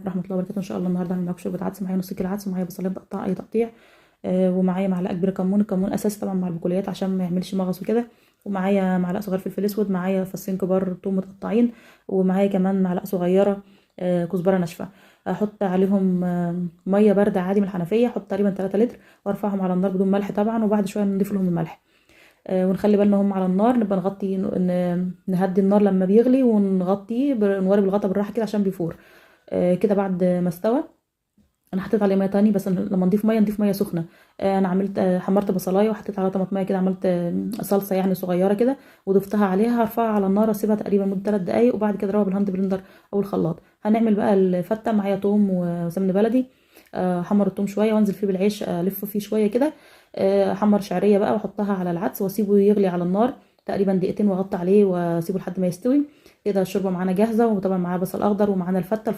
ورحمه الله وبركاته. ان شاء الله النهارده هعمل معاكم شوربه عدس. معايا نص كيلو عدس، ومعايا بصلين متقطعه اي تقطيع، ومعايا معلقه كبيره كمون. الكمون اساسي طبعا مع البقوليات عشان ما يعملش مغص وكده. ومعايا معلقه صغيره فلفل اسود، معايا فصين كبار توم متقطعين، ومعايا كمان معلقه صغيره كزبره ناشفه. احط عليهم ميه بارده عادي من الحنفيه، احط تقريبا 3 لتر، وارفعهم على النار بدون ملح طبعا، وبعد شويه نضيف لهم الملح. ونخلي بالنا هم على النار، نبقى نغطي نهدي النار لما بيغلي، ونغطيه نوري بالغطا بالراحه كده عشان بيفور. كده بعد ما استوى انا حطيت عليه ميه تاني، بس لما نضيف ميه نضيف ميه سخنه. انا عملت حمرت بصلايه وحطيت عليها طماطميه كده، عملت صلصه يعني صغيره كده، وضفتها عليها. هرفعها على النار، اسيبها تقريبا مده 3 دقايق، وبعد كده اروح بالهاند بلندر او الخلاط. هنعمل بقى الفته. معايا توم وسمن بلدي، احمر التوم شويه وانزل فيه بالعيش، الف فيه شويه كده. احمر شعريه بقى واحطها على العدس، واسيبه يغلي على النار تقريبا دقيقتين، واغطي عليه واسيبه لحد ما يستوي. كده الشوربه معانا جاهزه، وطبعا معاها بصل اخضر، ومعانا الفته.